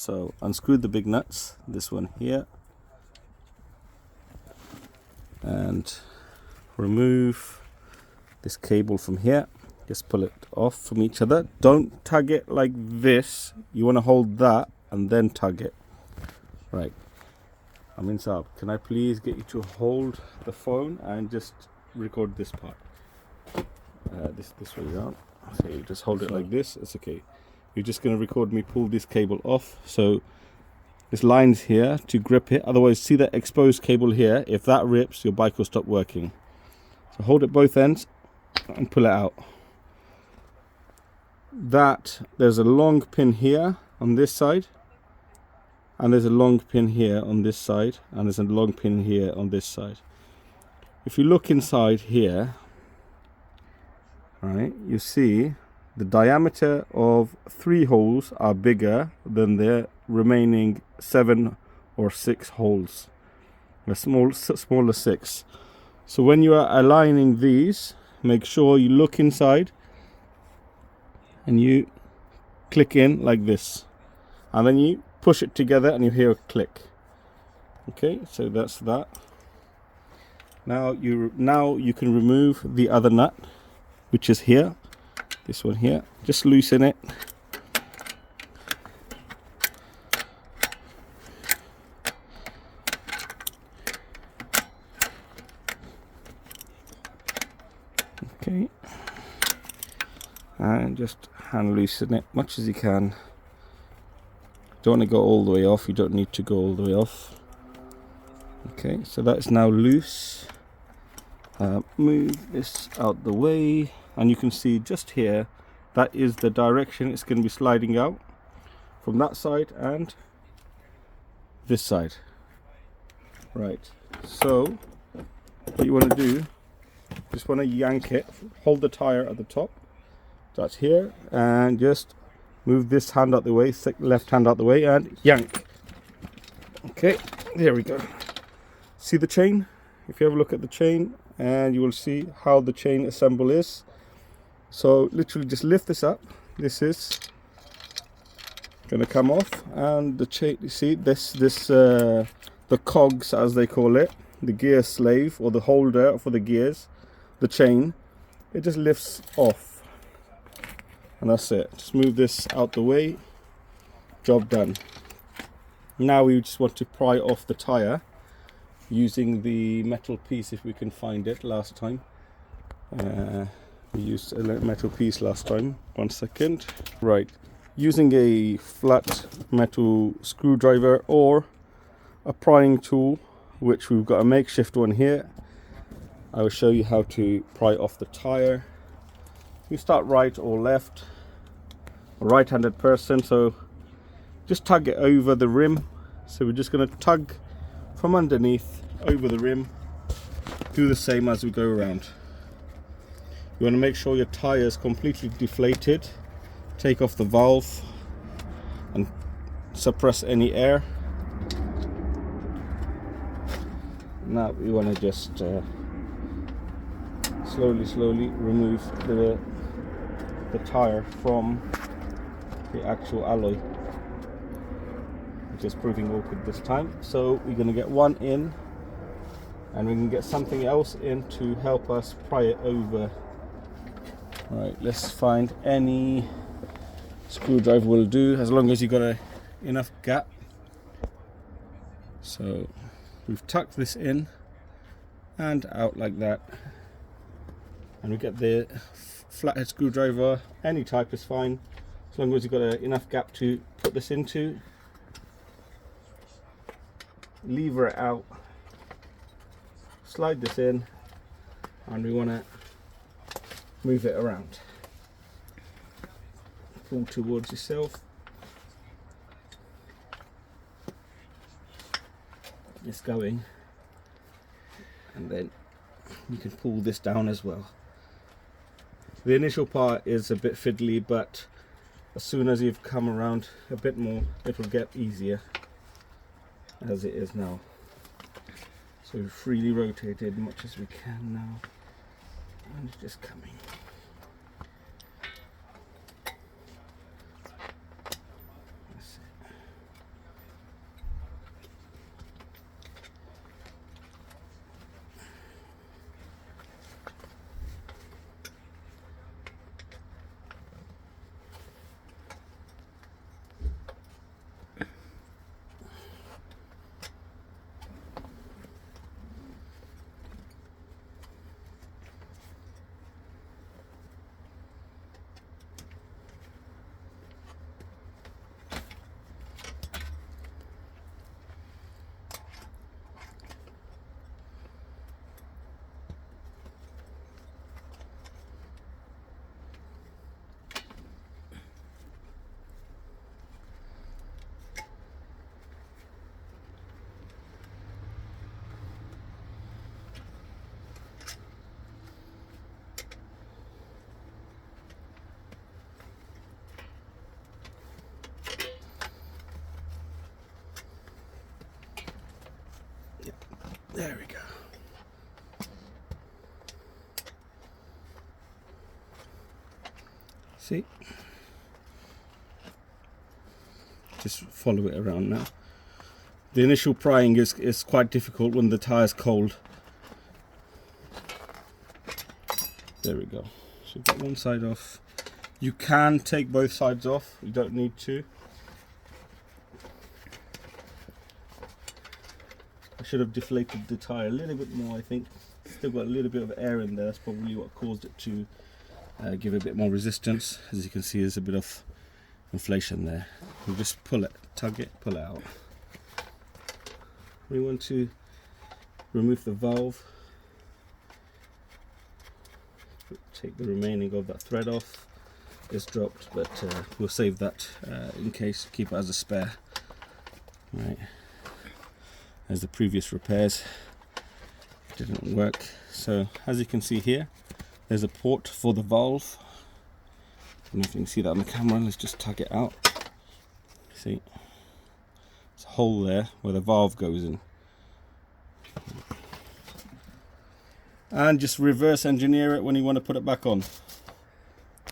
So unscrew the big nuts, this one here, and remove this cable from here. Just pull it off from each other. Don't tug it like this. You want to hold that and then tug it. Right. Amin Saab, can I please get you to hold the phone and just record this part? This way around. So you just hold it like this. It's okay. You're just going to record me pull this cable off. So this line's here to grip it. Otherwise, see that exposed cable here. If that rips, your bike will stop working. So hold it both ends and pull it out. There's a long pin here on this side, and there's a long pin here on this side, and there's a long pin here on this side. If you look inside here, right, you see the diameter of 3 holes are bigger than the remaining 7 or 6 holes. A smaller 6. So when you are aligning these, make sure you look inside and you click in like this, and then you push it together and you hear a click. Okay, so that's that. Now you can remove the other nut, which is here, this one here. Just loosen it. Okay, and just hand loosen it much as you can. Don't want to go all the way off. You don't need to go all the way off. Okay, so that's now loose. Move this out the way, and you can see just here that is the direction it's going to be sliding out, from that side and this side. Right, so what you want to do, just want to yank it, hold the tire at the top, that's here, and just move this hand out the way, left hand out the way, and yank. Okay, there we go. See the chain? If you have a look at the chain, and you will see how the chain assemble is. So literally just lift this up. This is gonna come off, and the chain, you see this the cogs, as they call it, the gear slave or the holder for the gears, the chain, it just lifts off, and that's it. Just move this out the way, job done. Now we just want to pry off the tire using the metal piece, if we can find it. Last time we used a metal piece last time. 1 second. Right, using a flat metal screwdriver or a prying tool, which we've got a makeshift one here, I will show you how to pry off the tire. You start right or left. A right-handed person, so just tug it over the rim. So we're just going to tug from underneath over the rim. Do the same as we go around. You want to make sure your tire is completely deflated. Take off the valve and suppress any air. Now we want to just slowly remove the tire from the actual alloy, which is proving awkward this time. So we're going to get one in, and we can get something else in to help us pry it over. Right, let's find any screwdriver will do, as long as you got enough gap. So we've tucked this in and out like that, and we get the flathead screwdriver. Any type is fine, as long as you've got enough gap to put this into. Lever it out, slide this in, and we want to move it around. Pull towards yourself. It's going, and then you can pull this down as well. The initial part is a bit fiddly, but as soon as you've come around a bit more, it will get easier, as it is now. So we've freely rotated as much as we can now, and it's just coming. That's it. There we go. See? Just follow it around now. The initial prying is quite difficult when the tire's cold. There we go. So we've got one side off. You can take both sides off, you don't need to. I should have deflated the tire a little bit more, I think. Still got a little bit of air in there, that's probably what caused it to give a bit more resistance. As you can see, there's a bit of inflation there. You just pull it, tug it, pull it out. We want to remove the valve. Take the remaining of that thread off. It's dropped, but we'll save that in case, keep it as a spare. Right, as the previous repairs didn't work. So as you can see here, there's a port for the valve. I don't know if you can see that on the camera. Let's just tug it out. See, there's a hole there where the valve goes in. And just reverse engineer it when you want to put it back on.